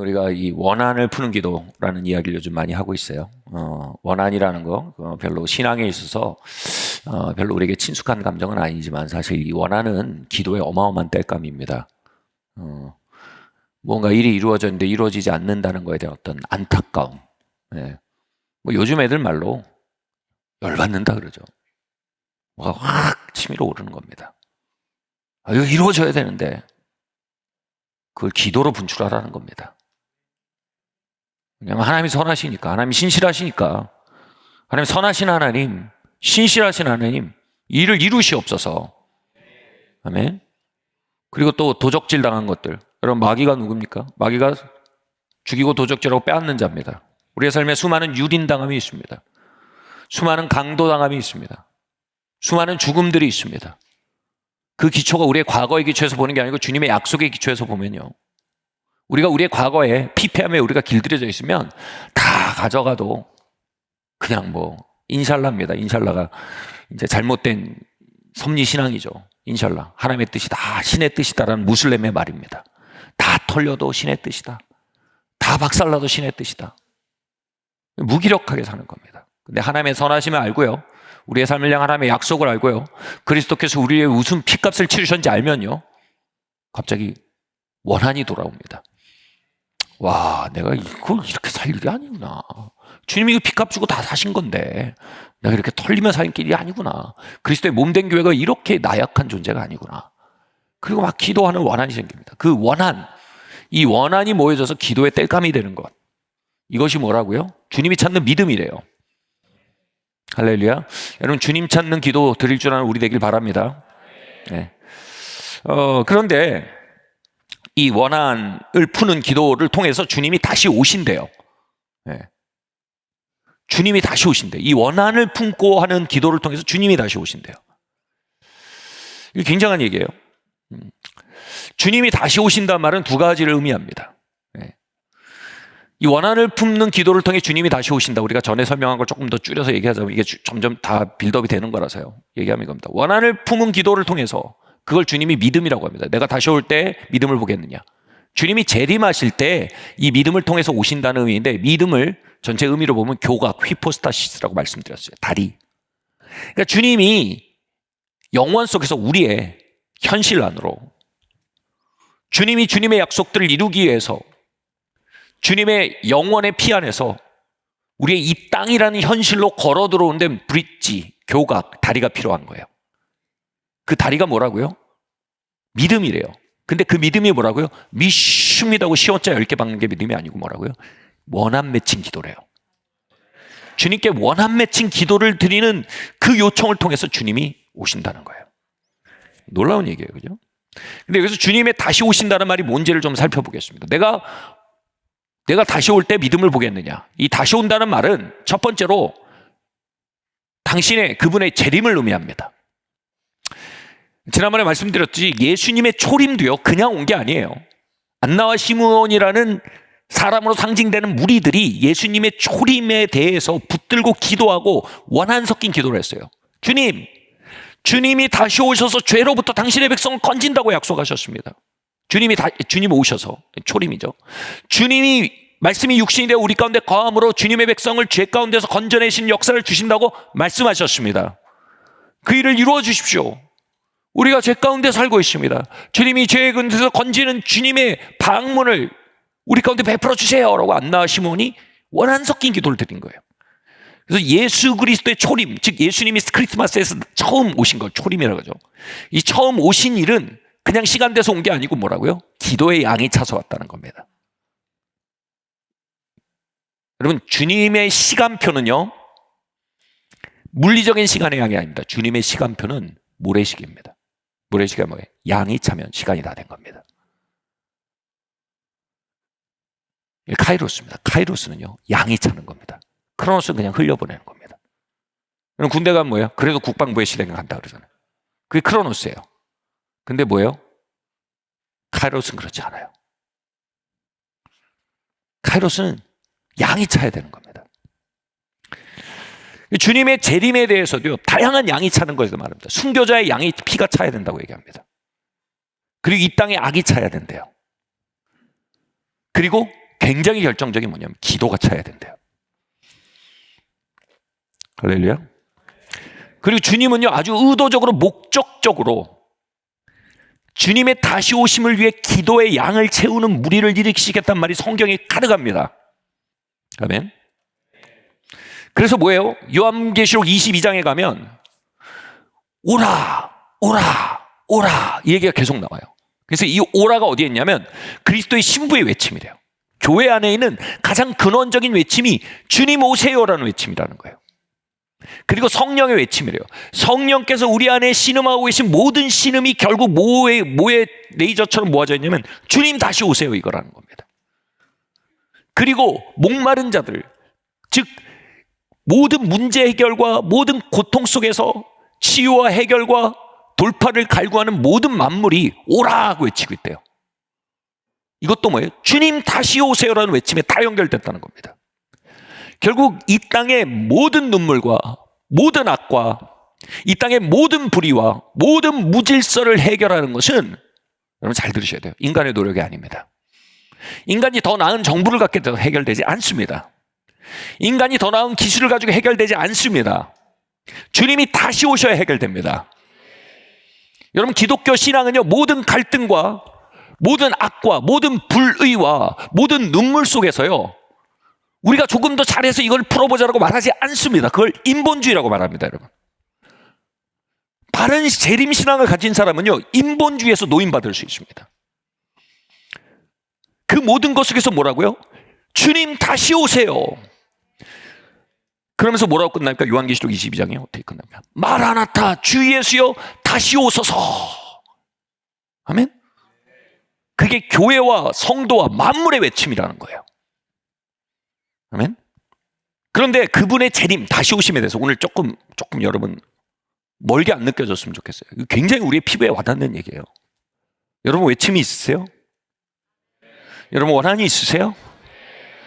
우리가 이 원한을 푸는 기도라는 이야기를 요즘 많이 하고 있어요. 원한이라는 거 별로 신앙에 있어서 별로 우리에게 친숙한 감정은 아니지만 사실 이 원한은 기도의 어마어마한 땔감입니다. 뭔가 일이 이루어졌는데 이루어지지 않는다는 거에 대한 어떤 안타까움. 예. 뭐 요즘 애들 말로 열받는다 그러죠. 뭐가 확 치밀어 오르는 겁니다. 이거 이루어져야 되는데 그걸 기도로 분출하라는 겁니다. 왜냐하면 하나님이 선하시니까, 하나님이 신실하시니까, 하나님 선하신 하나님, 신실하신 하나님, 일을 이루시옵소서. 아멘. 그리고 또 도적질 당한 것들. 여러분, 마귀가 누굽니까? 마귀가 죽이고 도적질하고 빼앗는 자입니다. 우리의 삶에 수많은 유린당함이 있습니다. 수많은 강도당함이 있습니다. 수많은 죽음들이 있습니다. 그 기초가 우리의 과거의 기초에서 보는 게 아니고 주님의 약속의 기초에서 보면요, 우리가 우리의 과거에 피폐함에 우리가 길들여져 있으면 다 가져가도 그냥 뭐 인샬라입니다. 인샬라가 이제 잘못된 섭리신앙이죠. 인샬라, 하나님의 뜻이다, 신의 뜻이다라는 무슬림의 말입니다. 다 털려도 신의 뜻이다, 다 박살나도 신의 뜻이다. 무기력하게 사는 겁니다. 근데 하나님의 선하심을 알고요, 우리의 삶을 향한 하나님의 약속을 알고요, 그리스도께서 우리의 무슨 피값을 치르셨는지 알면요, 갑자기 원한이 돌아옵니다. 와, 내가 이걸 이렇게 살 일이 아니구나. 주님이 피값 주고 다 사신 건데 내가 이렇게 털리며 사는 길이 아니구나. 그리스도의 몸된 교회가 이렇게 나약한 존재가 아니구나. 그리고 막 기도하는 원한이 생깁니다. 그 원한, 이 원한이 모여져서 기도의 땔감이 되는 것, 이것이 뭐라고요? 주님이 찾는 믿음이래요. 할렐루야. 여러분, 주님 찾는 기도 드릴 줄 아는 우리 되길 바랍니다. 네. 그런데 이 원한을 푸는 기도를 통해서 주님이 다시 오신대요. 네. 주님이 다시 오신대요. 이 원한을 품고 하는 기도를 통해서 주님이 다시 오신대요. 이게 굉장한 얘기예요. 주님이 다시 오신다는 말은 두 가지를 의미합니다. 네. 이 원한을 품는 기도를 통해 주님이 다시 오신다. 우리가 전에 설명한 걸 조금 더 줄여서 얘기하자면 이게 점점 다 빌드업이 되는 거라서요. 얘기하면 이겁니다. 원한을 품은 기도를 통해서, 그걸 주님이 믿음이라고 합니다. 내가 다시 올 때 믿음을 보겠느냐. 주님이 재림하실 때 이 믿음을 통해서 오신다는 의미인데, 믿음을 전체 의미로 보면 교각, 휘포스타시스라고 말씀드렸어요. 다리. 그러니까 주님이 영원 속에서 우리의 현실 안으로, 주님이 주님의 약속들을 이루기 위해서 주님의 영원의 피 안에서 우리의 이 땅이라는 현실로 걸어 들어온 데 브릿지, 교각, 다리가 필요한 거예요. 그 다리가 뭐라고요? 믿음이래요. 근데 그 믿음이 뭐라고요? 믿습니다고 시옷자 10개 박는 게 믿음이 아니고 뭐라고요? 원한 맺힌 기도래요. 주님께 원한 맺힌 기도를 드리는 그 요청을 통해서 주님이 오신다는 거예요. 놀라운 얘기예요, 그죠? 근데 여기서 주님의 다시 오신다는 말이 뭔지를 좀 살펴보겠습니다. 내가 다시 올 때 믿음을 보겠느냐. 이 다시 온다는 말은 첫 번째로 당신의, 그분의 재림을 의미합니다. 지난번에 말씀드렸듯이 예수님의 초림도요, 그냥 온 게 아니에요. 안나와 시므온이라는 사람으로 상징되는 무리들이 예수님의 초림에 대해서 붙들고 기도하고 원한 섞인 기도를 했어요. 주님이 다시 오셔서 죄로부터 당신의 백성을 건진다고 약속하셨습니다. 주님이 오셔서, 초림이죠. 주님이 말씀이 육신이 되어 우리 가운데 거함으로 주님의 백성을 죄 가운데서 건져내신 역사를 주신다고 말씀하셨습니다. 그 일을 이루어 주십시오. 우리가 죄 가운데 살고 있습니다. 주님이 죄의 근처에서 건지는 주님의 방문을 우리 가운데 베풀어 주세요라고 안나와 시몬이 원한 섞인 기도를 드린 거예요. 그래서 예수 그리스도의 초림, 즉 예수님이 크리스마스에서 처음 오신 걸 초림이라고 하죠. 이 처음 오신 일은 그냥 시간돼서 온 게 아니고 뭐라고요? 기도의 양이 차서 왔다는 겁니다. 여러분, 주님의 시간표는요, 물리적인 시간의 양이 아닙니다. 주님의 시간표는 모래시계입니다. 모래시계가 뭐예요? 양이 차면 시간이 다 된 겁니다. 카이로스입니다. 카이로스는요, 양이 차는 겁니다. 크로노스는 그냥 흘려보내는 겁니다. 그럼 군대 가면 뭐예요? 그래도 국방부의 시대가 간다 그러잖아요. 그게 크로노스예요. 근데 뭐예요? 카이로스는 그렇지 않아요. 카이로스는 양이 차야 되는 겁니다. 주님의 재림에 대해서도요, 다양한 양이 차는 것을 말합니다. 순교자의 양이 피가 차야 된다고 얘기합니다. 그리고 이 땅에 악이 차야 된대요. 그리고 굉장히 결정적인 뭐냐면 기도가 차야 된대요. 할렐루야. 그리고 주님은요, 아주 의도적으로 목적적으로 주님의 다시 오심을 위해 기도의 양을 채우는 무리를 일으키시겠다는 말이 성경에 가득합니다. 아멘. 그래서 뭐예요? 요한계시록 22장에 가면 오라 오라 오라 이 얘기가 계속 나와요. 그래서 이 오라가 어디에 있냐면 그리스도의 신부의 외침이래요. 교회 안에 있는 가장 근원적인 외침이 주님 오세요라는 외침이라는 거예요. 그리고 성령의 외침이래요. 성령께서 우리 안에 신음하고 계신 모든 신음이 결국 뭐에 레이저처럼 모아져 있냐면 주님 다시 오세요 이거라는 겁니다. 그리고 목마른 자들, 즉 모든 문제 해결과 모든 고통 속에서 치유와 해결과 돌파를 갈구하는 모든 만물이 오라고 외치고 있대요. 이것도 뭐예요? 주님 다시 오세요라는 외침에 다 연결됐다는 겁니다. 결국 이 땅의 모든 눈물과 모든 악과 이 땅의 모든 불의와 모든 무질서를 해결하는 것은, 여러분 잘 들으셔야 돼요, 인간의 노력이 아닙니다. 인간이 더 나은 정부를 갖게 돼서 해결되지 않습니다. 인간이 더 나은 기술을 가지고 해결되지 않습니다. 주님이 다시 오셔야 해결됩니다. 여러분 기독교 신앙은요, 모든 갈등과 모든 악과 모든 불의와 모든 눈물 속에서요, 우리가 조금 더 잘해서 이걸 풀어보자라고 말하지 않습니다. 그걸 인본주의라고 말합니다, 여러분. 바른 재림신앙을 가진 사람은요, 인본주의에서 노인받을 수 있습니다. 그 모든 것 속에서 뭐라고요? 주님 다시 오세요. 그러면서 뭐라고 끝납니까? 요한계시록 22장에 어떻게 끝납니까? 마라나타 주 예수여 다시 오소서. 아멘? 그게 교회와 성도와 만물의 외침이라는 거예요. 아멘? 그런데 그분의 재림, 다시 오심에 대해서 오늘 조금 여러분 멀게 안 느껴졌으면 좋겠어요. 굉장히 우리의 피부에 와닿는 얘기예요. 여러분 외침이 있으세요? 여러분 원한이 있으세요?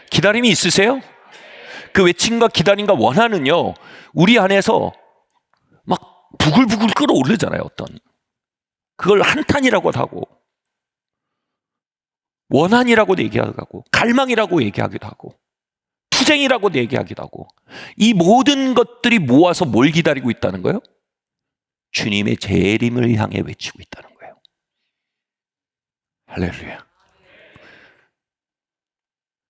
기다림이 있으세요? 그 외침과 기다림과 원한은요, 우리 안에서 막 부글부글 끓어오르잖아요. 어떤 그걸 한탄이라고도 하고 원한이라고도 얘기하기도 하고 갈망이라고 얘기하기도 하고 투쟁이라고도 얘기하기도 하고, 이 모든 것들이 모아서 뭘 기다리고 있다는 거예요? 주님의 재림을 향해 외치고 있다는 거예요. 할렐루야.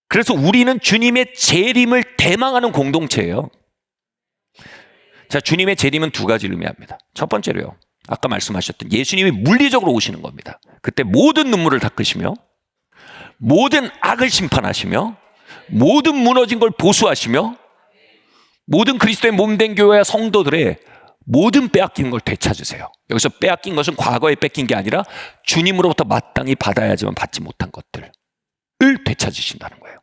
그래서 우리는 주님의 재림을 대망하는 공동체예요. 자, 주님의 재림은 두 가지를 의미합니다. 첫 번째로요, 아까 말씀하셨던 예수님이 물리적으로 오시는 겁니다. 그때 모든 눈물을 닦으시며 모든 악을 심판하시며 모든 무너진 걸 보수하시며 모든 그리스도의 몸된 교회와 성도들의 모든 빼앗긴 걸 되찾으세요. 여기서 빼앗긴 것은 과거에 뺏긴 게 아니라 주님으로부터 마땅히 받아야지만 받지 못한 것들을 되찾으신다는 거예요.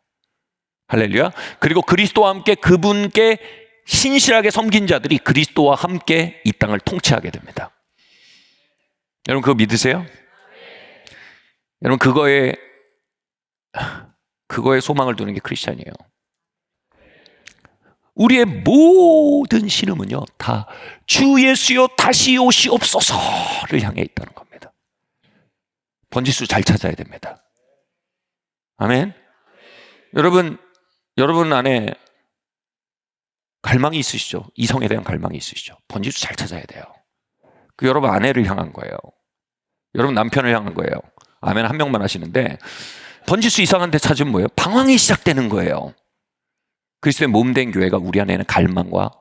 할렐루야. 그리고 그리스도와 함께 그분께 신실하게 섬긴 자들이 그리스도와 함께 이 땅을 통치하게 됩니다. 여러분 그거 믿으세요? 여러분 그거에 소망을 두는 게 크리스찬이에요. 우리의 모든 신음은요, 다 주 예수여 다시 오시옵소서를 향해 있다는 겁니다. 번지수 잘 찾아야 됩니다. 아멘. 여러분 안에 갈망이 있으시죠? 이성에 대한 갈망이 있으시죠? 번지수 잘 찾아야 돼요. 그 여러분 아내를 향한 거예요. 여러분 남편을 향한 거예요. 아멘 한 명만 하시는데, 번지수 이상한 데 찾으면 뭐예요? 방황이 시작되는 거예요. 그리스도의 몸된 교회가 우리 안에는 갈망과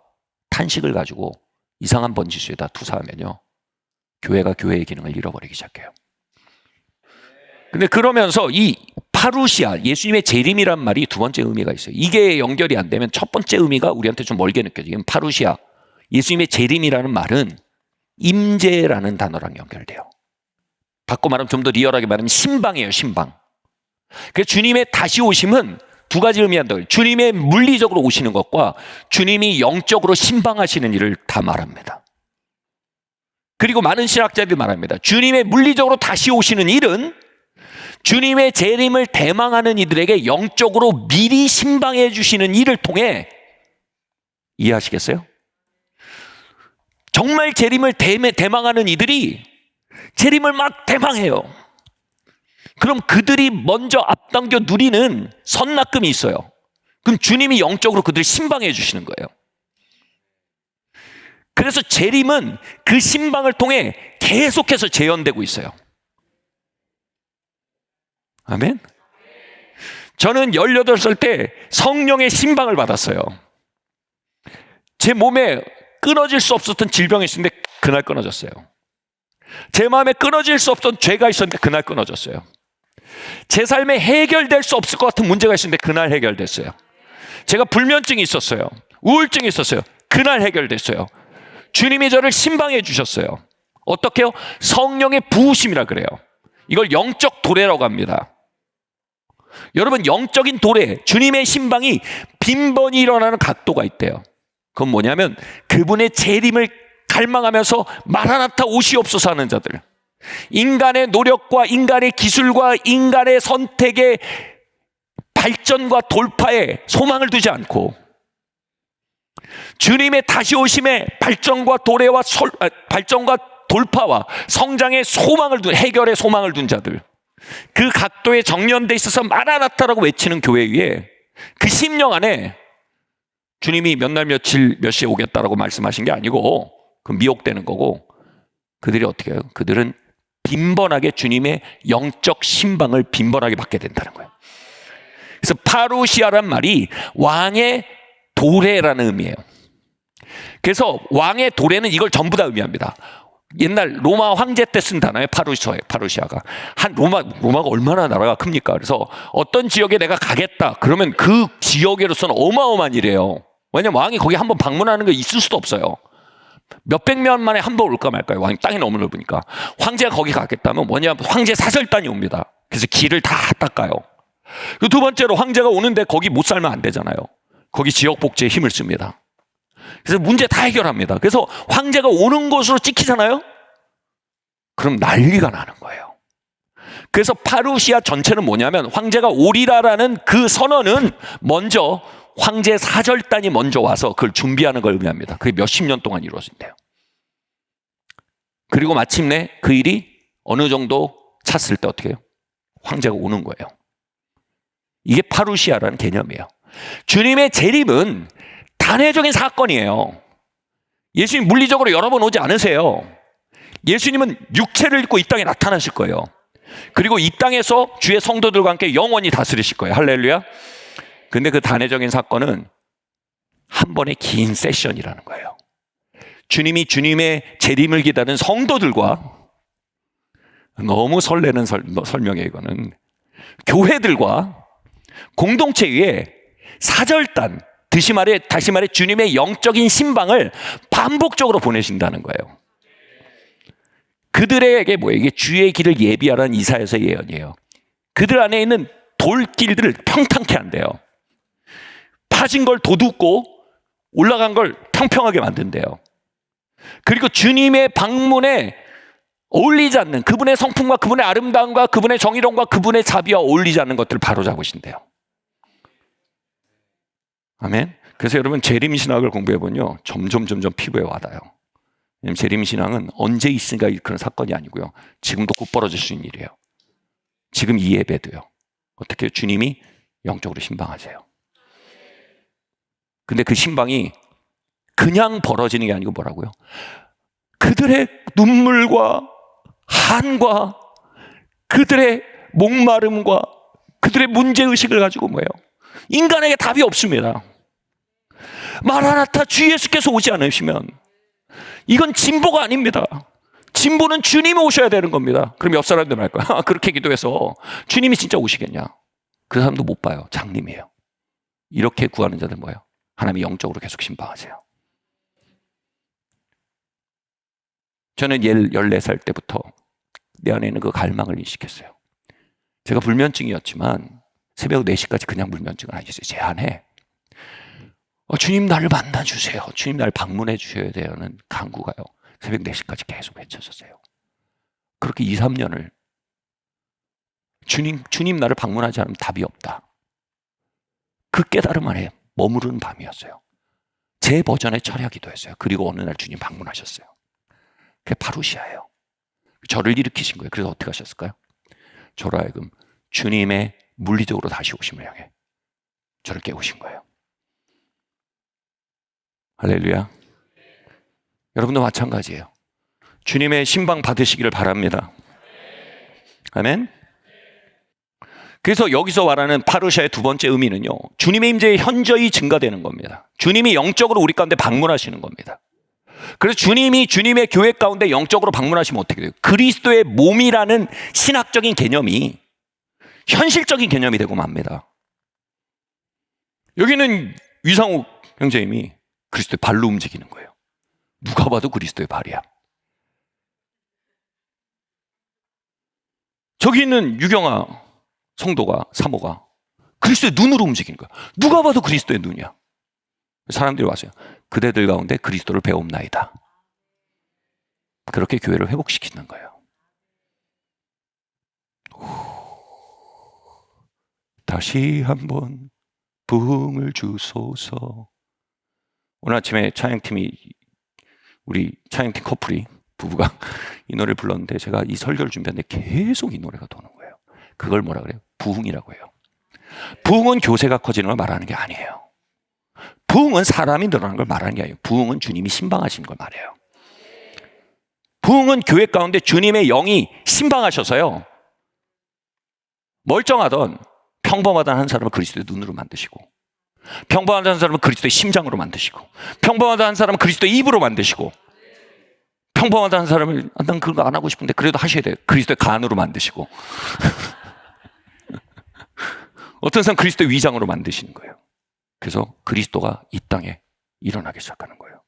탄식을 가지고 이상한 번지수에다 투사하면요, 교회가 교회의 기능을 잃어버리기 시작해요. 근데 그러면서 이 파루시아, 예수님의 재림이란 말이 두 번째 의미가 있어요. 이게 연결이 안 되면 첫 번째 의미가 우리한테 좀 멀게 느껴져요. 파루시아, 예수님의 재림이라는 말은 임재라는 단어랑 연결돼요. 바꿔 말하면 좀 더 리얼하게 말하면 신방이에요, 신방. 그래서 주님의 다시 오심은 두 가지 의미한다. 주님의 물리적으로 오시는 것과 주님이 영적으로 신방하시는 일을 다 말합니다. 그리고 많은 신학자들이 말합니다. 주님의 물리적으로 다시 오시는 일은 주님의 재림을 대망하는 이들에게 영적으로 미리 신방해 주시는 일을 통해, 이해하시겠어요? 정말 재림을 대망하는 이들이 재림을 막 대망해요. 그럼 그들이 먼저 앞당겨 누리는 선납금이 있어요. 그럼 주님이 영적으로 그들을 신방해 주시는 거예요. 그래서 재림은 그 신방을 통해 계속해서 재현되고 있어요. 아멘. 저는 18살 때 성령의 신방을 받았어요. 제 몸에 끊어질 수 없었던 질병이 있었는데 그날 끊어졌어요. 제 마음에 끊어질 수 없던 죄가 있었는데 그날 끊어졌어요. 제 삶에 해결될 수 없을 것 같은 문제가 있었는데 그날 해결됐어요. 제가 불면증이 있었어요. 우울증이 있었어요. 그날 해결됐어요. 주님이 저를 신방해 주셨어요. 어떻게요? 성령의 부으심이라 그래요. 이걸 영적 도래라고 합니다. 여러분, 영적인 도래, 주님의 신방이 빈번히 일어나는 각도가 있대요. 그건 뭐냐면 그분의 재림을 갈망하면서 마라나타 오시옵소서 하는 자들, 인간의 노력과 인간의 기술과 인간의 선택의 발전과 돌파에 소망을 두지 않고 주님의 다시 오심에 발전과 도래와 발전과 돌파와 성장의 소망을 둔, 해결의 소망을 둔 자들, 그 각도에 정련돼 있어서 마라나타라고 외치는 교회 위에 그 심령 안에 주님이 몇 날 며칠 몇 시에 오겠다라고 말씀하신 게 아니고 그 미혹되는 거고, 그들이 어떻게 해요? 그들은 빈번하게 주님의 영적 신방을 빈번하게 받게 된다는 거예요. 그래서 파루시아란 말이 왕의 도래라는 의미예요. 그래서 왕의 도래는 이걸 전부 다 의미합니다. 옛날 로마 황제 때 쓴 단어예요. 파루시아가. 로마가 얼마나 나라가 큽니까? 그래서 어떤 지역에 내가 가겠다 그러면 그 지역으로서는 어마어마한 일이에요. 왜냐면 왕이 거기 한번 방문하는 게 있을 수도 없어요. 몇백 년 만에 한 번 올까 말까요? 왕이 땅이 너무 넓으니까. 황제가 거기 가겠다면 뭐냐, 황제 사절단이 옵니다. 그래서 길을 다 닦아요. 그리고 두 번째로, 황제가 오는데 거기 못 살면 안 되잖아요. 거기 지역 복지에 힘을 씁니다. 그래서 문제 다 해결합니다. 그래서 황제가 오는 곳으로 찍히잖아요. 그럼 난리가 나는 거예요. 그래서 파루시아 전체는 뭐냐면 황제가 오리라라는 그 선언은 먼저 황제 사절단이 먼저 와서 그걸 준비하는 걸 의미합니다. 그게 몇십 년 동안 이루어진대요. 그리고 마침내 그 일이 어느 정도 찼을 때 어떻게 해요? 황제가 오는 거예요. 이게 파루시아라는 개념이에요. 주님의 재림은 단회적인 사건이에요. 예수님 물리적으로 여러 번 오지 않으세요. 예수님은 육체를 입고 이 땅에 나타나실 거예요. 그리고 이 땅에서 주의 성도들과 함께 영원히 다스리실 거예요. 할렐루야. 근데 그 단회적인 사건은 한 번의 긴 세션이라는 거예요. 주님이 주님의 재림을 기다리는 성도들과, 너무 설레는 설명이에요. 이거는 교회들과 공동체 위에 사절단, 다시 말해 주님의 영적인 신방을 반복적으로 보내신다는 거예요. 그들에게 뭐예요? 이게 주의 길을 예비하라는 이사야서의 예언이에요. 그들 안에 있는 돌길들을 평탄케 한대요. 파진 걸 도둑고 올라간 걸 평평하게 만든대요. 그리고 주님의 방문에 어울리지 않는, 그분의 성품과 그분의 아름다움과 그분의 정의로움과 그분의 자비와 어울리지 않는 것들을 바로잡으신대요. 아멘. 그래서 여러분, 재림신학을 공부해보면요, 점점 피부에 와닿아요. 왜냐하면 재림신앙은 언제 있으니까 그런 사건이 아니고요, 지금도 곧 벌어질 수 있는 일이에요. 지금 이 예배도요. 어떻게 주님이 영적으로 신방하세요. 근데 그 신방이 그냥 벌어지는 게 아니고 뭐라고요? 그들의 눈물과 한과 그들의 목마름과 그들의 문제의식을 가지고 뭐예요? 인간에게 답이 없습니다. 마라나타, 주 예수께서 오지 않으시면 이건 진보가 아닙니다. 진보는 주님이 오셔야 되는 겁니다. 그럼 옆 사람들 말 거야. 그렇게 기도해서 주님이 진짜 오시겠냐? 그 사람도 못 봐요. 장님이에요. 이렇게 구하는 자들 뭐예요? 하나님이 영적으로 계속 신방하세요. 저는 14살 때부터 내 안에 있는 그 갈망을 인식했어요. 제가 불면증이었지만 새벽 4시까지 그냥 불면증은 아니었어요. 제 안에 주님 나를 만나주세요. 주님 나를 방문해 주셔야 되는 간구가요, 새벽 4시까지 계속 외쳐졌어요. 그렇게 2, 3년을 주님 나를 방문하지 않으면 답이 없다, 그 깨달음 안에 머무르는 밤이었어요. 제 버전의 철야 기도였어요. 그리고 어느 날 주님 방문하셨어요. 그게 파루시아예요. 저를 일으키신 거예요. 그래서 어떻게 하셨을까요? 저로 하여금 주님의 물리적으로 다시 오심을 향해 저를 깨우신 거예요. 할렐루야. 여러분도 마찬가지예요. 주님의 신방 받으시기를 바랍니다. 아멘. 그래서 여기서 말하는 파루시아의 두 번째 의미는요, 주님의 임재의 현저히 증가되는 겁니다. 주님이 영적으로 우리 가운데 방문하시는 겁니다. 그래서 주님이 주님의 교회 가운데 영적으로 방문하시면 어떻게 돼요? 그리스도의 몸이라는 신학적인 개념이 현실적인 개념이 되고 맙니다. 여기는 위상욱 형제님이 그리스도의 발로 움직이는 거예요. 누가 봐도 그리스도의 발이야. 저기 있는 유경아 성도가, 사모가 그리스도의 눈으로 움직이는 거야. 누가 봐도 그리스도의 눈이야. 사람들이 와서요, 그대들 가운데 그리스도를 배움나이다. 그렇게 교회를 회복시키는 거예요. 다시 한번 부흥을 주소서. 오늘 아침에 찬양팀이, 우리 찬양팀 커플이, 부부가 이 노래를 불렀는데 제가 이 설교를 준비하는데 계속 이 노래가 도는 거예요. 그걸 뭐라 그래요? 부흥이라고 해요. 부흥은 교세가 커지는 걸 말하는 게 아니에요. 부흥은 사람이 늘어나는 걸 말하는 게 아니에요. 부흥은 주님이 신방하시는 걸 말해요. 부흥은 교회 가운데 주님의 영이 신방하셔서요, 멀쩡하던 평범하던 한 사람을 그리스도의 눈으로 만드시고, 평범하던 한 사람은 그리스도의 심장으로 만드시고, 평범하던 한 사람은 그리스도의 입으로 만드시고, 평범하던 한 사람을 난 그런 거 안 하고 싶은데 그래도 하셔야 돼요. 그리스도의 간으로 만드시고 어떤 사람 그리스도의 위장으로 만드시는 거예요. 그래서 그리스도가 이 땅에 일어나기 시작하는 거예요.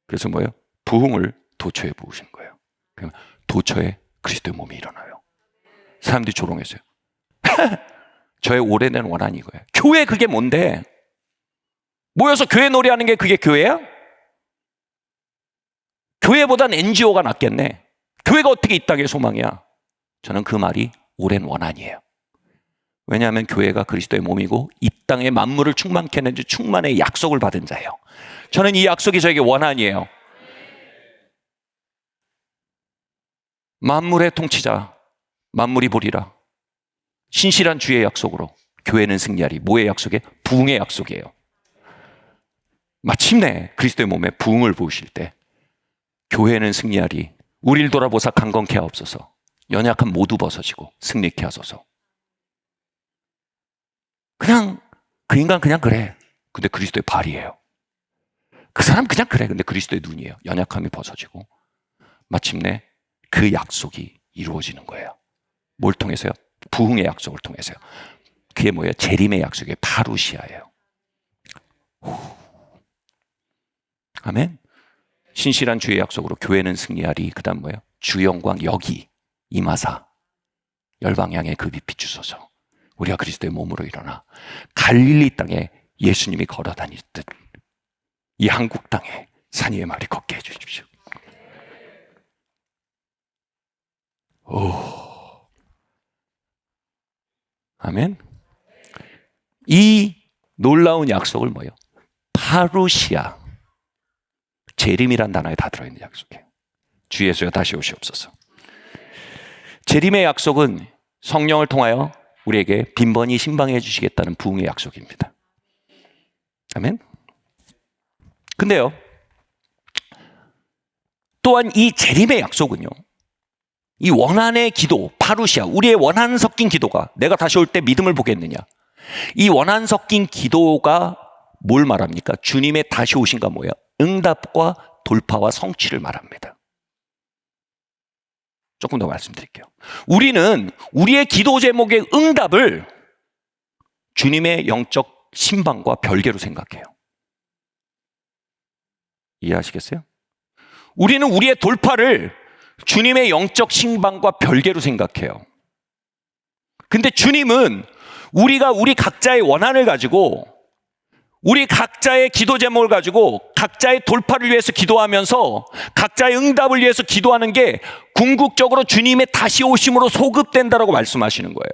그래서 뭐예요? 부흥을 도처에 부으시는 거예요. 그러면 도처에 그리스도의 몸이 일어나요. 사람들이 조롱했어요. 저의 오래된 원한이 이거예요. 교회 그게 뭔데? 모여서 교회 노래하는 게 그게 교회야? 교회보단 NGO가 낫겠네. 교회가 어떻게 이 땅의 소망이야? 저는 그 말이 오랜 원한이에요. 왜냐하면 교회가 그리스도의 몸이고 이 땅의 만물을 충만케 하는 충만의 약속을 받은 자예요. 저는 이 약속이 저에게 원한이에요. 만물의 통치자, 만물이 보리라. 신실한 주의 약속으로 교회는 승리하리. 뭐의 약속이에요? 부흥의 약속이에요. 마침내 그리스도의 몸에 부흥을 부으실 때 교회는 승리하리. 우리를 돌아보사 강건케 하옵소서. 연약한 모두 벗어지고 승리케 하소서. 그냥 그 인간 그냥 그래. 근데 그리스도의 발이에요. 그 사람 그냥 그래. 근데 그리스도의 눈이에요. 연약함이 벗어지고 마침내 그 약속이 이루어지는 거예요. 뭘 통해서요? 부흥의 약속을 통해서요. 그게 뭐예요? 재림의 약속이에요. 파루시아예요. 아멘. 신실한 주의 약속으로 교회는 승리하리. 그 다음 뭐예요? 주 영광 여기 임하사 열방향에 그 빛 비추소서. 우리가 그리스도의 몸으로 일어나 갈릴리 땅에 예수님이 걸어 다니듯 이 한국 땅에 산 위의 말이 걷게 해주십시오. 오, 아멘. 이 놀라운 약속을 뭐예요? 파루시아, 재림이란 단어에 다 들어있는 약속이에요. 주 예수여 다시 오시옵소서. 재림의 약속은 성령을 통하여 우리에게 빈번히 신방해 주시겠다는 부흥의 약속입니다. 아멘. 근데요, 또한 이 재림의 약속은요, 이 원한의 기도, 파루시아, 우리의 원한 섞인 기도가 내가 다시 올 때 믿음을 보겠느냐, 이 원한 섞인 기도가 뭘 말합니까? 주님의 다시 오신가 뭐야? 응답과 돌파와 성취를 말합니다. 조금 더 말씀드릴게요. 우리는 우리의 기도 제목의 응답을 주님의 영적 신방과 별개로 생각해요. 이해하시겠어요? 우리는 우리의 돌파를 주님의 영적 신방과 별개로 생각해요. 근데 주님은 우리가 우리 각자의 원한을 가지고 우리 각자의 기도 제목을 가지고 각자의 돌파를 위해서 기도하면서 각자의 응답을 위해서 기도하는 게 궁극적으로 주님의 다시 오심으로 소급된다라고 말씀하시는 거예요.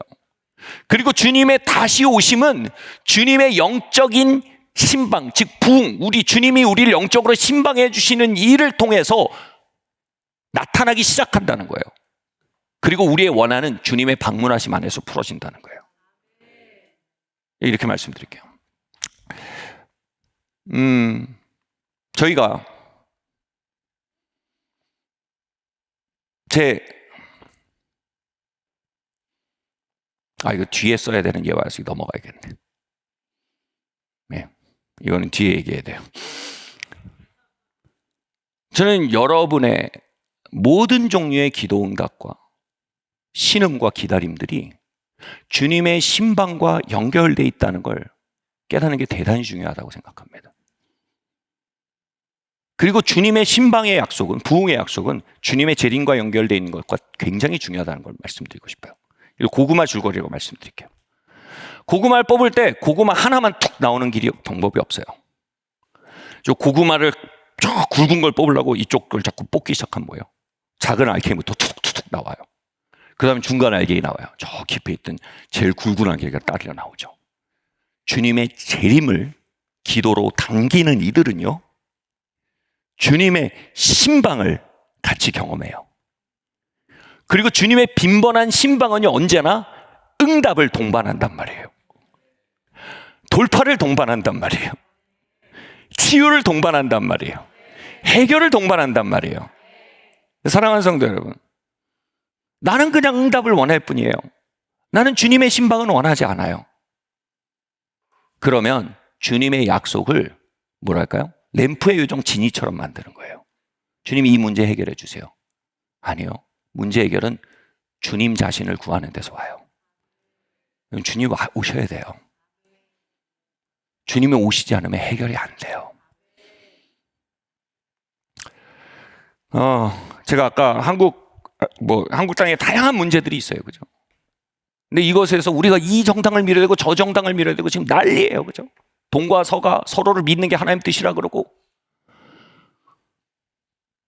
그리고 주님의 다시 오심은 주님의 영적인 신방, 즉 부흥, 우리 주님이 우리를 영적으로 신방해 주시는 일을 통해서 나타나기 시작한다는 거예요. 그리고 우리의 원한은 주님의 방문하심 안에서 풀어진다는 거예요. 이렇게 말씀드릴게요. 저희가 이거 뒤에 써야 되는 예화에서 넘어가야겠네. 네, 이거는 뒤에 얘기해야 돼요. 저는 여러분의 모든 종류의 기도 응답과 신음과 기다림들이 주님의 신방과 연결되어 있다는 걸 깨닫는 게 대단히 중요하다고 생각합니다. 그리고 주님의 신방의 약속은, 부흥의 약속은 주님의 재림과 연결되어 있는 것과 굉장히 중요하다는 걸 말씀드리고 싶어요. 이거 고구마 줄거리라고 말씀드릴게요. 고구마를 뽑을 때 고구마 하나만 툭 나오는 방법이 없어요. 저 고구마를 저 굵은 걸 뽑으려고 이쪽 걸 자꾸 뽑기 시작하면 뭐예요? 작은 알갱이부터 툭툭툭 나와요. 그 다음에 중간 알갱이 나와요. 저 깊이 있던 제일 굵은 알갱이가 따라 나오죠. 주님의 재림을 기도로 당기는 이들은요, 주님의 신방을 같이 경험해요. 그리고 주님의 빈번한 신방은요, 언제나 응답을 동반한단 말이에요. 돌파를 동반한단 말이에요. 치유를 동반한단 말이에요. 해결을 동반한단 말이에요. 사랑하는 성도 여러분, 나는 그냥 응답을 원할 뿐이에요. 나는 주님의 신방은 원하지 않아요. 그러면 주님의 약속을 뭐랄까요? 램프의 요정 지니처럼 만드는 거예요. 주님이 이 문제 해결해 주세요. 아니요. 문제 해결은 주님 자신을 구하는 데서 와요. 주님 오셔야 돼요. 주님이 오시지 않으면 해결이 안 돼요. 제가 아까 한국 땅에 다양한 문제들이 있어요. 그죠? 근데 이것에서 우리가 이 정당을 밀어야 되고 저 정당을 밀어야 되고 지금 난리예요. 그죠? 동과 서가 서로를 믿는 게 하나님 뜻이라 그러고,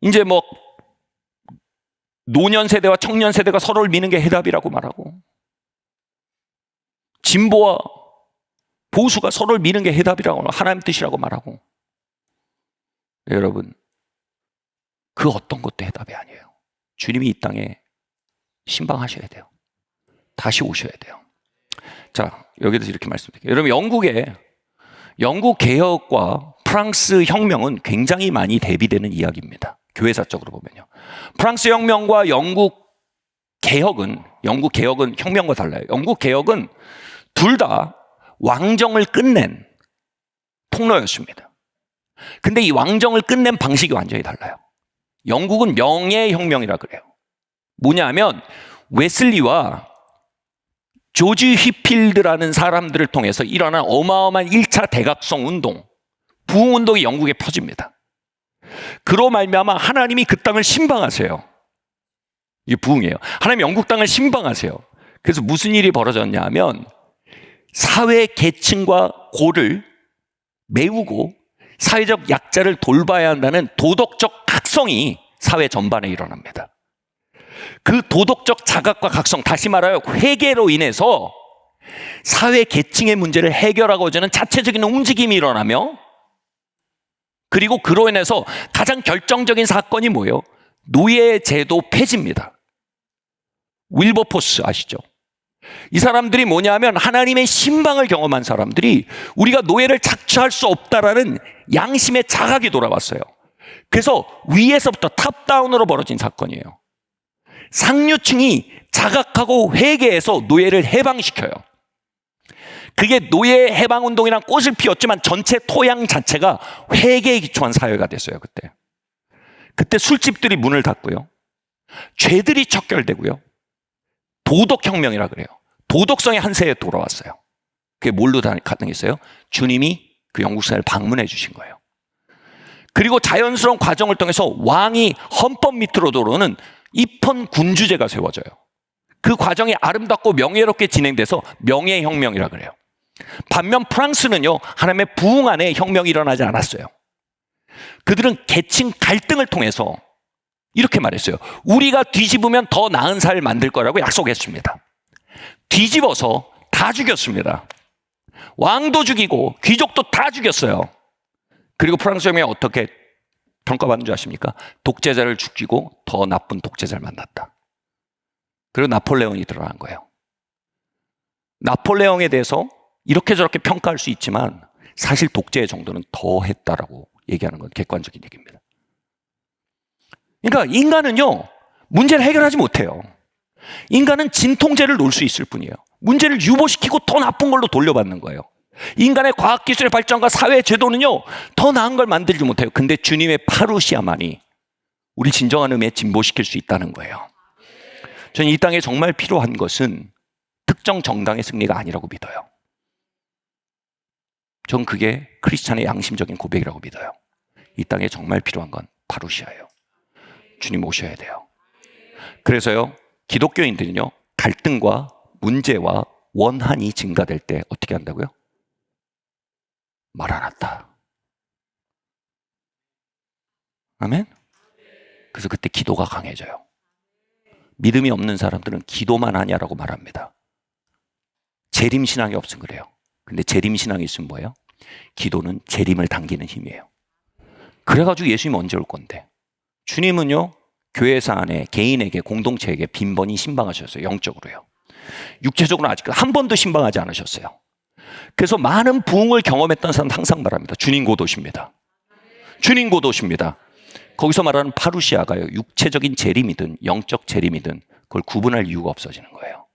이제 노년 세대와 청년 세대가 서로를 미는 게 해답이라고 말하고, 진보와 보수가 서로를 미는 게 해답이라고, 하나님 뜻이라고 말하고. 네, 여러분, 그 어떤 것도 해답이 아니에요. 주님이 이 땅에 신방하셔야 돼요. 다시 오셔야 돼요. 자, 여기서 이렇게 말씀드릴게요. 여러분, 영국 개혁과 프랑스 혁명은 굉장히 많이 대비되는 이야기입니다. 교회사적으로 보면요. 프랑스 혁명과 영국 개혁은 혁명과 달라요. 영국 개혁은 둘 다 왕정을 끝낸 통로였습니다. 근데 이 왕정을 끝낸 방식이 완전히 달라요. 영국은 명예혁명이라 그래요. 뭐냐면 웨슬리와 조지 휘필드라는 사람들을 통해서 일어난 어마어마한 1차 대각성 운동, 부흥운동이 영국에 퍼집니다. 그로 말미암아 하나님이 그 땅을 신방하세요. 이게 부흥이에요. 하나님 영국 땅을 신방하세요. 그래서 무슨 일이 벌어졌냐 하면 사회 계층과 고를 메우고 사회적 약자를 돌봐야 한다는 도덕적 각성이 사회 전반에 일어납니다. 그 도덕적 자각과 각성, 다시 말하여 회개로 인해서 사회 계층의 문제를 해결하고자 하는 자체적인 움직임이 일어나며, 그리고 그로 인해서 가장 결정적인 사건이 뭐예요? 노예제도 폐지입니다. 윌버포스 아시죠? 이 사람들이 뭐냐면 하나님의 신방을 경험한 사람들이 우리가 노예를 착취할 수 없다라는 양심의 자각이 돌아왔어요. 그래서 위에서부터 탑다운으로 벌어진 사건이에요. 상류층이 자각하고 회개해서 노예를 해방시켜요. 그게 노예 해방운동이란 꽃을 피웠지만 전체 토양 자체가 회개에 기초한 사회가 됐어요. 그때 술집들이 문을 닫고요, 죄들이 척결되고요, 도덕혁명이라 그래요. 도덕성의 한 세에 돌아왔어요. 그게 뭘로 가능했어요? 주님이 그 영국 사회를 방문해 주신 거예요. 그리고 자연스러운 과정을 통해서 왕이 헌법 밑으로 들어오는 입헌 군주제가 세워져요. 그 과정이 아름답고 명예롭게 진행돼서 명예혁명이라 그래요. 반면 프랑스는요, 하나님의 부흥 안에 혁명이 일어나지 않았어요. 그들은 계층 갈등을 통해서 이렇게 말했어요. 우리가 뒤집으면 더 나은 사회를 만들 거라고 약속했습니다. 뒤집어서 다 죽였습니다. 왕도 죽이고 귀족도 다 죽였어요. 그리고 프랑스 혁명이 어떻게 평가받는 줄 아십니까? 독재자를 죽이고 더 나쁜 독재자를 만났다. 그리고 나폴레옹이 드러난 거예요. 나폴레옹에 대해서 이렇게 저렇게 평가할 수 있지만 사실 독재의 정도는 더 했다라고 얘기하는 건 객관적인 얘기입니다. 그러니까 인간은요, 문제를 해결하지 못해요. 인간은 진통제를 놓을 수 있을 뿐이에요. 문제를 유보시키고 더 나쁜 걸로 돌려받는 거예요. 인간의 과학기술의 발전과 사회 제도는요, 더 나은 걸 만들지 못해요. 근데 주님의 파루시아만이 우리 진정한 의미에 진보시킬 수 있다는 거예요. 저는 이 땅에 정말 필요한 것은 특정 정당의 승리가 아니라고 믿어요. 전 그게 크리스찬의 양심적인 고백이라고 믿어요. 이 땅에 정말 필요한 건 파루시아예요. 주님 오셔야 돼요. 그래서요, 기독교인들은요, 갈등과 문제와 원한이 증가될 때 어떻게 한다고요? 마라나타. 아멘? 그래서 그때 기도가 강해져요. 믿음이 없는 사람들은 기도만 하냐라고 말합니다. 재림신앙이 없으면 그래요. 근데 재림신앙이 있으면 뭐예요? 기도는 재림을 당기는 힘이에요. 그래가지고 예수님 언제 올 건데? 주님은요, 교회사 안에 개인에게 공동체에게 빈번히 신방하셨어요. 영적으로요. 육체적으로는 아직 한 번도 신방하지 않으셨어요. 그래서 많은 부흥을 경험했던 사람은 항상 말합니다. 주님 곧 오십니다. 주님 곧 오십니다. 거기서 말하는 파루시아가요, 육체적인 재림이든 영적 재림이든 그걸 구분할 이유가 없어지는 거예요.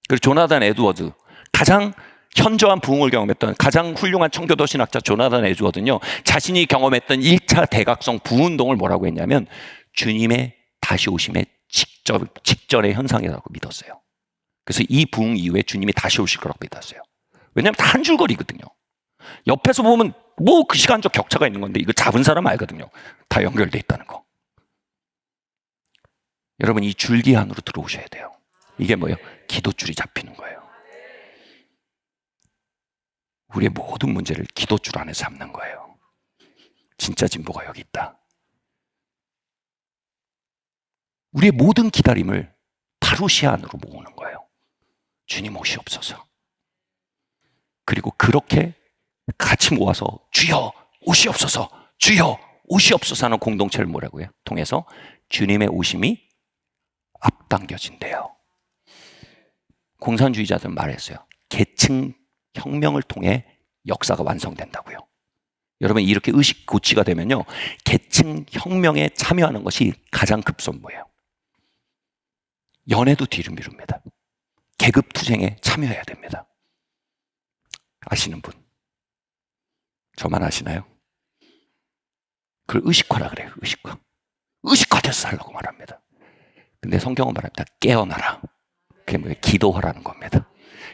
그리고 조나단 에드워드, 가장 현저한 부흥을 경험했던 가장 훌륭한 청교도 신학자 조나단 에드워드는요, 자신이 경험했던 1차 대각성 부운동을 뭐라고 했냐면 주님의 다시 오심의 직전의 현상이라고 믿었어요. 그래서 이 부흥 이후에 주님이 다시 오실 거라고 믿었어요. 왜냐하면 다 한 줄거리거든요. 옆에서 보면 뭐 그 시간적 격차가 있는 건데 이거 잡은 사람 알거든요. 다 연결돼 있다는 거. 여러분, 이 줄기 안으로 들어오셔야 돼요. 이게 뭐예요? 기도줄이 잡히는 거예요. 우리의 모든 문제를 기도줄 안에 잡는 거예요. 진짜 진보가 여기 있다. 우리의 모든 기다림을 파루시아 안으로 모으는 거예요. 주님 오시옵소서. 그리고 그렇게 같이 모아서 주여 오시옵소서, 주여 오시옵소서 하는 공동체를 뭐라고 해요? 통해서 주님의 오심이 앞당겨진대요. 공산주의자들은 말했어요. 계층 혁명을 통해 역사가 완성된다고요. 여러분, 이렇게 의식 고치가 되면요, 계층 혁명에 참여하는 것이 가장 급선무예요. 연애도 뒤를 미룹니다. 계급 투쟁에 참여해야 됩니다. 아시는 분? 저만 아시나요? 그걸 의식화라 그래요. 의식화. 의식화돼서 살라고 말합니다. 근데 성경은 말합니다. 깨어나라. 그게 뭐예요? 기도하라는 겁니다.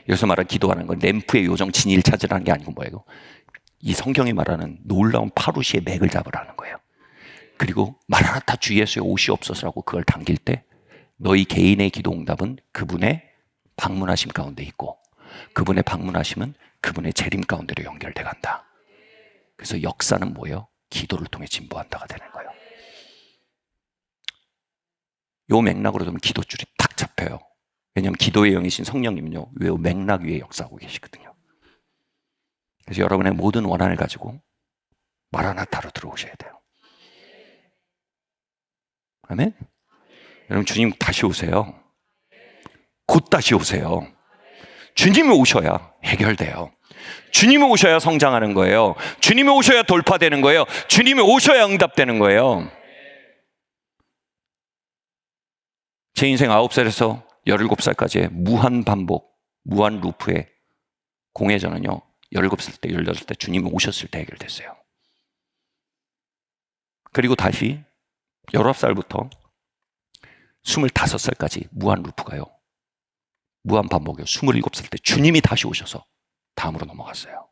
여기서 말하는 기도하는 건 램프의 요정 진일 찾으라는 게 아니고 뭐예요? 이 성경이 말하는 놀라운 파루시의 맥을 잡으라는 거예요. 그리고 마라나타 주 예수의 오시옵소서라고 그걸 당길 때 너희 개인의 기도 응답은 그분의 방문하심 가운데 있고 그분의 방문하심은 그분의 재림 가운데로 연결돼 간다. 그래서 역사는 뭐예요? 기도를 통해 진보한다가 되는 거예요. 요 맥락으로 보면 기도줄이 탁 잡혀요. 왜냐하면 기도의 영이신 성령님은요, 요 맥락 위에 역사하고 계시거든요. 그래서 여러분의 모든 원한을 가지고 마라나타로 들어오셔야 돼요. 아멘? 여러분, 주님 다시 오세요. 곧 다시 오세요. 주님이 오셔야 해결돼요. 주님이 오셔야 성장하는 거예요. 주님이 오셔야 돌파되는 거예요. 주님이 오셔야 응답되는 거예요. 제 인생 9살에서 17살까지의 무한 반복, 무한 루프의 공회전은요, 17살 때, 18살 때 주님이 오셨을 때 해결됐어요. 그리고 다시 19살부터 25살까지 무한 루프가요, 무한 반복이요. 27살 때 주님이 다시 오셔서 다음으로 넘어갔어요.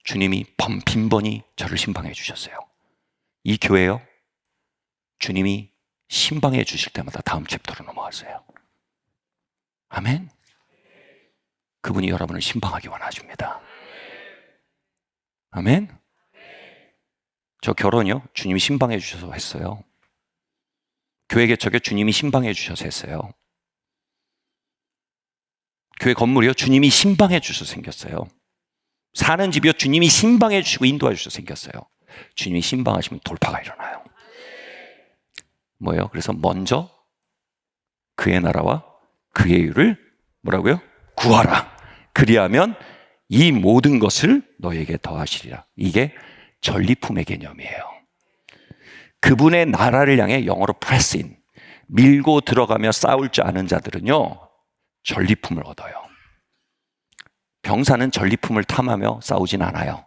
주님이 빈번히 저를 신방해 주셨어요. 이 교회요, 주님이 신방해 주실 때마다 다음 챕터로 넘어갔어요. 아멘. 그분이 여러분을 신방하기 원하십니다. 아멘. 저 결혼이요, 주님이 신방해 주셔서 했어요. 교회 개척에 주님이 신방해 주셔서 했어요. 교회 건물이요, 주님이 신방해 주셔서 생겼어요. 사는 집이요, 주님이 신방해 주시고 인도해 주셔서 생겼어요. 주님이 신방하시면 돌파가 일어나요. 뭐예요? 그래서 먼저 그의 나라와 그의 의를 뭐라고요? 구하라. 그리하면 이 모든 것을 너에게 더하시리라. 이게 전리품의 개념이에요. 그분의 나라를 향해 영어로 pressing, 밀고 들어가며 싸울 줄 아는 자들은요, 전리품을 얻어요. 병사는 전리품을 탐하며 싸우진 않아요.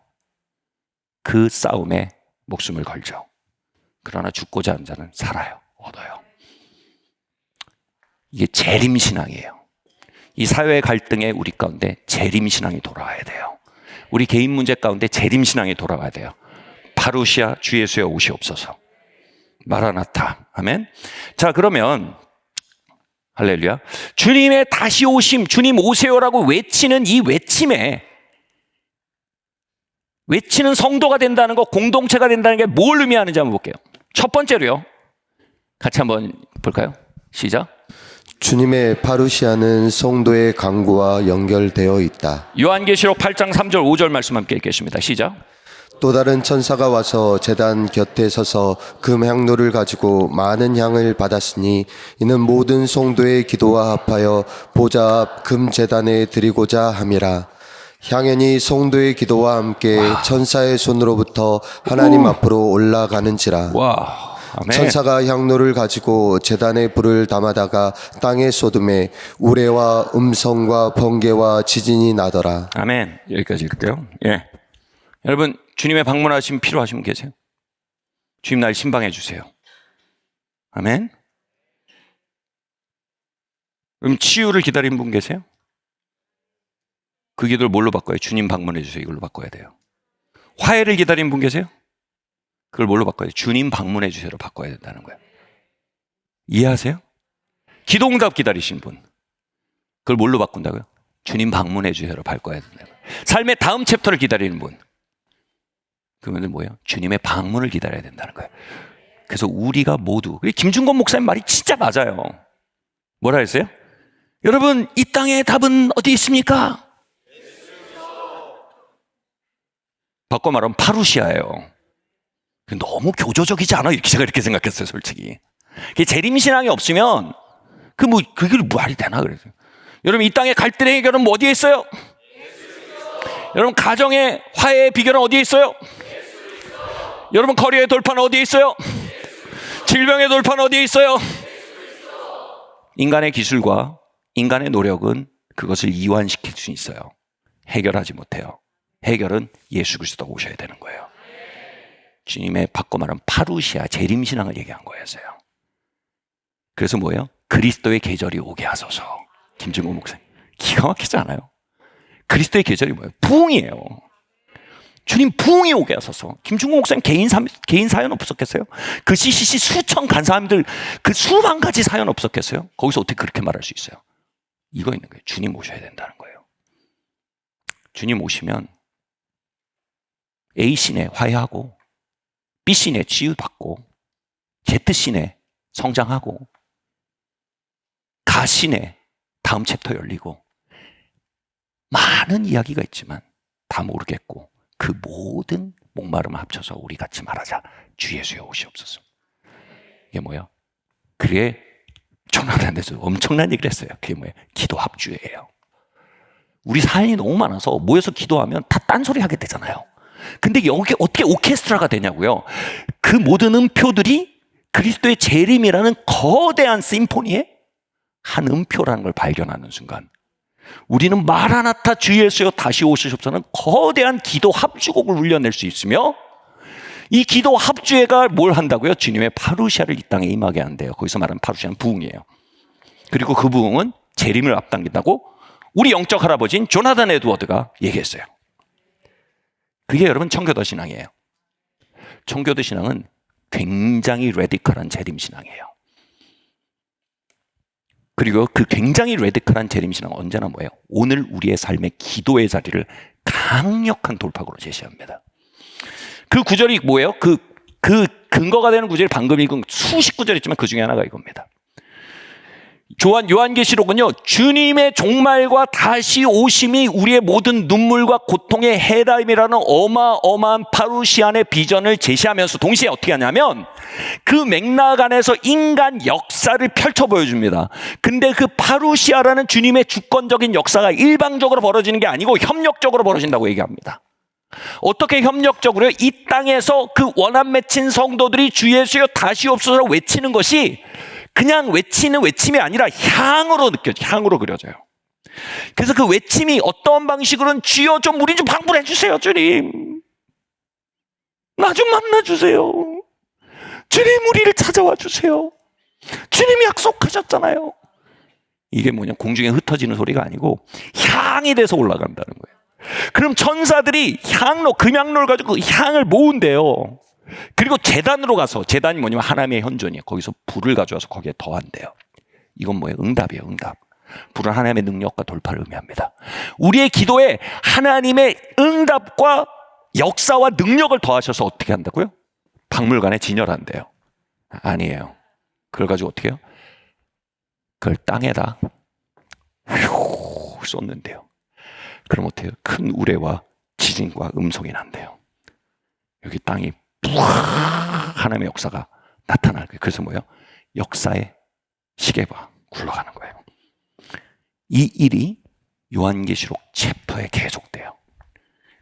그 싸움에 목숨을 걸죠. 그러나 죽고자 하는 자는 살아요. 얻어요. 이게 재림신앙이에요. 이 사회의 갈등에 우리 가운데 재림신앙이 돌아와야 돼요. 우리 개인 문제 가운데 재림신앙이 돌아와야 돼요. 파루시아 주 예수여 오시옵소서. 마라나타. 아멘. 자, 그러면 할렐루야. 주님의 다시 오심, 주님 오세요라고 외치는 이 외치는 성도가 된다는 거, 공동체가 된다는 게 뭘 의미하는지 한번 볼게요. 첫 번째로요. 같이 한번 볼까요? 시작. 주님의 파루시아는 성도의 강구와 연결되어 있다. 요한계시록 8장 3절 5절 말씀 함께 읽겠습니다. 시작. 또 다른 천사가 와서 제단 곁에 서서 금 향로를 가지고 많은 향을 받았으니 이는 모든 성도의 기도와 합하여 보좌 앞 금 제단에 드리고자 함이라. 향연이 성도의 기도와 함께 천사의 손으로부터 하나님 앞으로 올라가는지라. 와. 아멘. 천사가 향로를 가지고 제단에 불을 담아다가 땅에 쏟음에 우레와 음성과 번개와 지진이 나더라. 아멘. 여기까지 읽을게요. 예. 여러분, 주님의 방문하심 필요하신 분 계세요? 주님 날 신방해 주세요. 아멘. 그럼 치유를 기다리는 분 계세요? 그 기도를 뭘로 바꿔요? 주님 방문해 주세요. 이걸로 바꿔야 돼요. 화해를 기다리는 분 계세요? 그걸 뭘로 바꿔요? 주님 방문해 주세요로 바꿔야 된다는 거예요. 이해하세요? 기도응답 기다리신 분, 그걸 뭘로 바꾼다고요? 주님 방문해 주세요로 바꿔야 된다는 거예요. 삶의 다음 챕터를 기다리는 분, 그러면 뭐예요? 주님의 방문을 기다려야 된다는 거예요. 그래서 우리가 모두, 김준건 목사님 말이 진짜 맞아요. 뭐라 했어요? 여러분, 이 땅의 답은 어디 있습니까? 바꿔 말하면 파루시아예요. 너무 교조적이지 않아? 제가 이렇게 생각했어요, 솔직히. 재림신앙이 없으면 그게 말이 되나 그래서. 여러분, 이 땅의 갈등의 해결은 뭐 어디에 있어요? 여러분, 가정의 화해의 비결은 어디에 있어요? 여러분, 커리어의 돌파는 어디에 있어요? 질병의 돌파는 어디에 있어요? 인간의 기술과 인간의 노력은 그것을 이완시킬 수 있어요. 해결하지 못해요. 해결은 예수 그리스도가 오셔야 되는 거예요. 주님의 바꿔 말하면 파루시아, 재림신앙을 얘기한 거였어요. 그래서 뭐예요? 그리스도의 계절이 오게 하소서. 김준호 목사님, 기가 막히지 않아요? 그리스도의 계절이 뭐예요? 부흥이에요. 주님 부흥이 오게 하소서. 김준호 목사님 개인 사연 없었겠어요? 그 CCC 수천 간사님들 그 수만 가지 사연 없었겠어요? 거기서 어떻게 그렇게 말할 수 있어요? 이거 있는 거예요. 주님 오셔야 된다는 거예요. 주님 오시면 A신에 화해하고, B신에 치유받고, Z신에 성장하고, 가신에 다음 챕터 열리고, 많은 이야기가 있지만 다 모르겠고, 그 모든 목마름을 합쳐서 우리 같이 말하자. 주 예수여 오시옵소서. 이게 뭐야? 그게 조나단에서 엄청난 얘기를 했어요. 그게 뭐예요? 기도 합주예요. 우리 사연이 너무 많아서 모여서 기도하면 다 딴소리 하게 되잖아요. 근데 여기 어떻게 오케스트라가 되냐고요? 그 모든 음표들이 그리스도의 재림이라는 거대한 심포니의 한 음표라는 걸 발견하는 순간, 우리는 마라나타 주 예수여 다시 오시옵소서는 거대한 기도 합주곡을 울려낼 수 있으며, 이 기도 합주회가 뭘 한다고요? 주님의 파루시아를 이 땅에 임하게 한대요. 거기서 말하는 파루시아는 부흥이에요. 그리고 그 부흥은 재림을 앞당긴다고 우리 영적 할아버지인 조나단 에드워드가 얘기했어요. 그게 여러분 청교도 신앙이에요. 청교도 신앙은 굉장히 레디컬한 재림 신앙이에요. 그리고 그 굉장히 레디컬한 재림 신앙은 언제나 뭐예요? 오늘 우리의 삶의 기도의 자리를 강력한 돌파구로 제시합니다. 그 구절이 뭐예요? 그 근거가 되는 구절이 방금 읽은 수십 구절 있지만 그 중에 하나가 이겁니다. 요한계시록은요, 주님의 종말과 다시 오심이 우리의 모든 눈물과 고통의 해답이라는 어마어마한 파루시안의 비전을 제시하면서 동시에 어떻게 하냐면 그 맥락 안에서 인간 역사를 펼쳐 보여줍니다. 근데 그 파루시아라는 주님의 주권적인 역사가 일방적으로 벌어지는 게 아니고 협력적으로 벌어진다고 얘기합니다. 어떻게 협력적으로요? 이 땅에서 그 원한 맺힌 성도들이 주 예수여 다시 옵소서라고 외치는 것이 그냥 외치는 외침이 아니라 향으로 향으로 그려져요. 그래서 그 외침이 어떤 방식으로는 주여 좀 우리 좀 방불해 주세요, 주님. 나 좀 만나 주세요. 주님 우리를 찾아와 주세요. 주님이 약속하셨잖아요. 이게 뭐냐? 공중에 흩어지는 소리가 아니고 향이 돼서 올라간다는 거예요. 그럼 천사들이 향로, 금향로를 가지고 그 향을 모은대요. 그리고 제단으로 가서, 제단이 뭐냐면 하나님의 현존이에요. 거기서 불을 가져와서 거기에 더한대요. 이건 뭐예요? 응답이에요, 응답. 불은 하나님의 능력과 돌파를 의미합니다. 우리의 기도에 하나님의 응답과 역사와 능력을 더하셔서 어떻게 한다고요? 박물관에 진열한대요. 아니에요. 그걸 가지고 어떻게 해요? 그걸 땅에다 쏟는데요. 그럼 어때요? 큰 우레와 지진과 음성이 난대요. 여기 땅이 하나님의 역사가 나타날 거예요. 그래서 뭐예요? 역사의 시계가 굴러가는 거예요. 이 일이 요한계시록 챕터에 계속돼요.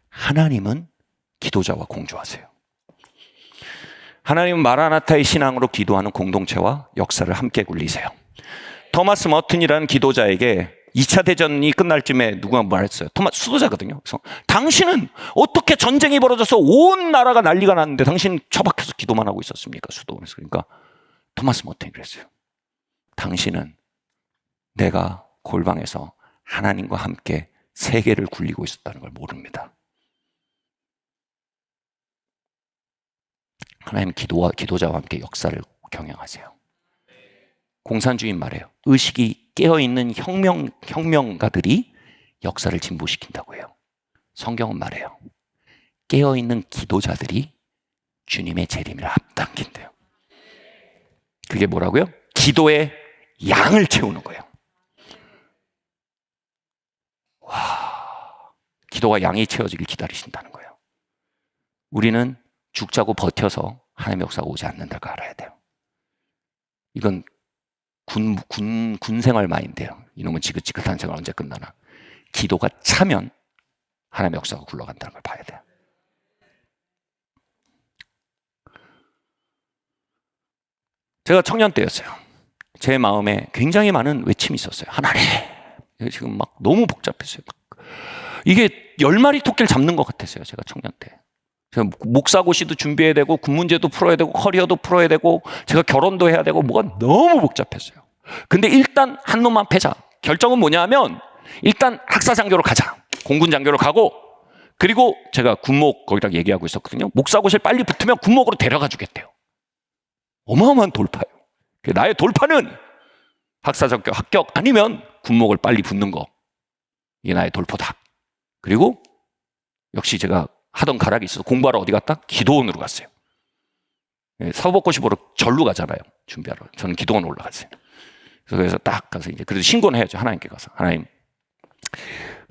하나님은 기도자와 공조하세요. 하나님은 마라나타의 신앙으로 기도하는 공동체와 역사를 함께 굴리세요. 토마스 머튼이라는 기도자에게 2차 대전이 끝날 쯤에 누가 말했어요. 토마스 수도자거든요. 그래서 당신은 어떻게 전쟁이 벌어져서 온 나라가 난리가 났는데 당신 처박혀서 기도만 하고 있었습니까? 수도원에서. 그러니까 토마스 머튼이 그랬어요. 당신은 내가 골방에서 하나님과 함께 세계를 굴리고 있었다는 걸 모릅니다. 하나님 기도자와 함께 역사를 경영하세요. 공산주의 말해요. 의식이 깨어있는 혁명가들이 역사를 진보시킨다고 해요. 성경은 말해요. 깨어있는 기도자들이 주님의 재림을 앞당긴대요. 그게 뭐라고요? 기도의 양을 채우는 거예요. 와, 기도가 양이 채워지길 기다리신다는 거예요. 우리는 죽자고 버텨서 하나님의 역사가 오지 않는다는 걸 알아야 돼요. 이건 군 생활 마인드예요. 이놈은 지긋지긋한 생활 언제 끝나나. 기도가 차면 하나님의 역사가 굴러간다는 걸 봐야 돼요. 제가 청년 때였어요. 제 마음에 굉장히 많은 외침이 있었어요. 하나님, 지금 막 너무 복잡했어요. 이게 10마리 토끼를 잡는 것 같았어요. 제가 청년 때. 제가 목사고시도 준비해야 되고 군 문제도 풀어야 되고 커리어도 풀어야 되고 제가 결혼도 해야 되고 뭐가 너무 복잡했어요. 근데 일단 한 놈만 패자. 결정은 뭐냐면 일단 학사장교로 가자. 공군장교로 가고 그리고 제가 군목 거기다 얘기하고 있었거든요. 목사고시에 빨리 붙으면 군목으로 데려가 주겠대요. 어마어마한 돌파예요. 나의 돌파는 학사장교 합격 아니면 군목을 빨리 붙는 거. 이게 나의 돌파다. 그리고 역시 제가 하던 가락이 있어서 공부하러 어디 갔다? 기도원으로 갔어요. 사법고시 보러 절로 가잖아요. 준비하러. 저는 기도원 올라갔어요. 그래서 딱 가서 이제 그래도 신고는 해야죠. 하나님께 가서. 하나님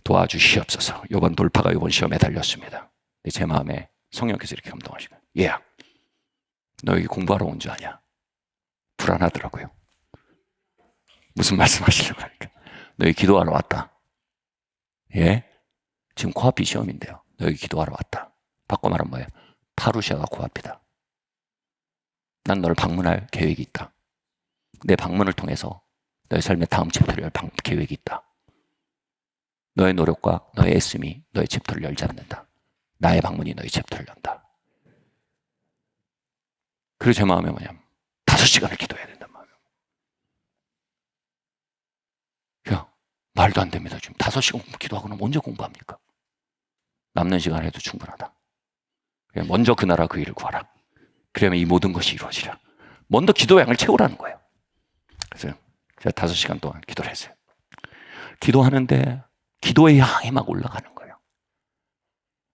도와주시옵소서. 이번 돌파가 이번 시험에 달렸습니다. 근데 제 마음에 성령께서 이렇게 감동하시고 얘야 너 여기 공부하러 온 줄 아냐? 불안하더라고요. 무슨 말씀하시려고 하니까 너 여기 기도하러 왔다. 예? 지금 코앞이 시험인데요. 너 여기 기도하러 왔다. 바꿔 말하면 뭐예요? 파루시아가 코앞이다. 난 너를 방문할 계획이 있다. 내 방문을 통해서 너의 삶의 다음 챕터를 열 계획이 있다. 너의 노력과 너의 애씀이 너의 챕터를 열지 않는다. 나의 방문이 너의 챕터를 연다. 그리고 제 마음에 뭐냐면 5시간을 기도해야 된단 말이에요. 야, 말도 안 됩니다. 지금 5시간 기도하고 나면 언제 공부합니까? 남는 시간 해도 충분하다. 먼저 그 나라 그 일을 구하라. 그러면 이 모든 것이 이루어지라. 먼저 기도의 양을 채우라는 거예요. 그래서 제가 5시간 동안 기도를 했어요. 기도하는데 기도의 향이 막 올라가는 거예요.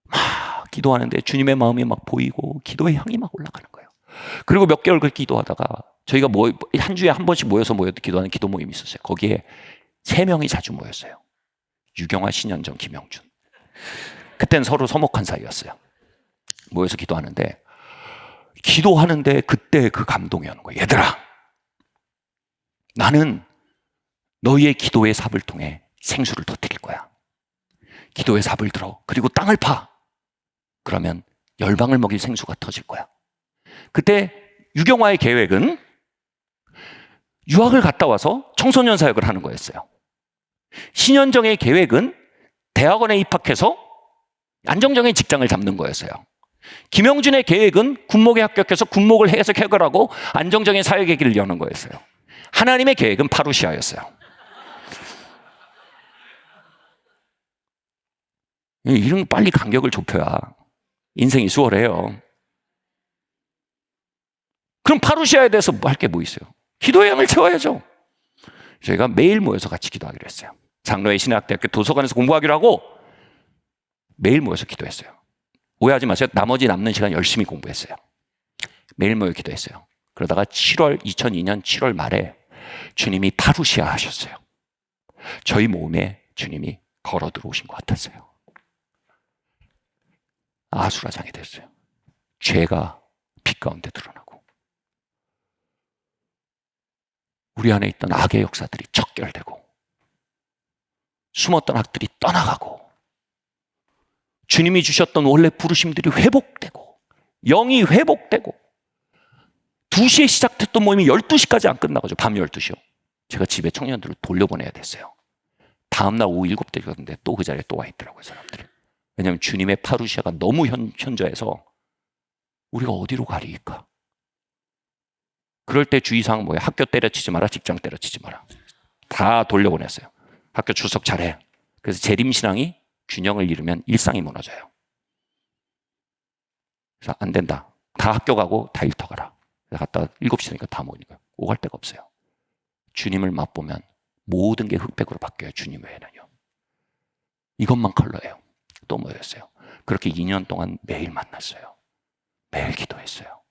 막 기도하는데 주님의 마음이 막 보이고 기도의 향이 막 올라가는 거예요. 그리고 몇 개월 그렇게 기도하다가 저희가 한 주에 한 번씩 모여서 기도하는 기도 모임이 있었어요. 거기에 3명이 자주 모였어요. 유경아, 신현정, 김영준. 그땐 서로 서먹한 사이였어요. 모여서 기도하는데 그때 그 감동이 오는 거예요. 얘들아, 나는 너희의 기도의 삽을 통해 생수를 터뜨릴 거야. 기도의 삽을 들어. 그리고 땅을 파. 그러면 열방을 먹일 생수가 터질 거야. 그때 유경화의 계획은 유학을 갔다 와서 청소년 사역을 하는 거였어요. 신현정의 계획은 대학원에 입학해서 안정적인 직장을 잡는 거였어요. 김영준의 계획은 군목에 합격해서 군목을 해석해결하고 안정적인 사역의 길을 여는 거였어요. 하나님의 계획은 파루시아였어요. 이런 빨리 간격을 좁혀야 인생이 수월해요. 그럼 파루시아에 대해서 할 게 뭐 있어요? 기도의 양을 채워야죠. 저희가 매일 모여서 같이 기도하기로 했어요. 장로회 신학대학교 도서관에서 공부하기로 하고 매일 모여서 기도했어요. 오해하지 마세요. 나머지 남는 시간 열심히 공부했어요. 매일 모여 기도했어요. 그러다가 2002년 7월 말에 주님이 파루시아 하셨어요. 저희 모임에 주님이 걸어 들어오신 것 같았어요. 아수라장이 됐어요. 죄가 빛 가운데 드러나고 우리 안에 있던 악의 역사들이 척결되고 숨었던 악들이 떠나가고 주님이 주셨던 원래 부르심들이 회복되고 영이 회복되고 2시에 시작됐던 모임이 12시까지 안 끝나가지고 밤 12시요. 제가 집에 청년들을 돌려보내야 됐어요. 다음날 오후 7시였는데 또 그 자리에 또 와 있더라고요, 사람들이. 왜냐하면 주님의 파루시아가 너무 현저해서 우리가 어디로 가리일까? 그럴 때 주의사항은 뭐예요? 학교 때려치지 마라, 직장 때려치지 마라. 다 돌려보냈어요. 학교 출석 잘해. 그래서 재림신앙이 균형을 잃으면 일상이 무너져요. 그래서 안 된다. 다 학교 가고 다 일터 가라. 갔다가 7시 되니까 다 모이니까 오갈 데가 없어요. 주님을 맛보면 모든 게 흑백으로 바뀌어요. 주님 외에는요. 이것만 컬러예요. 또 모였어요. 그렇게 2년 동안 매일 만났어요. 매일 기도했어요.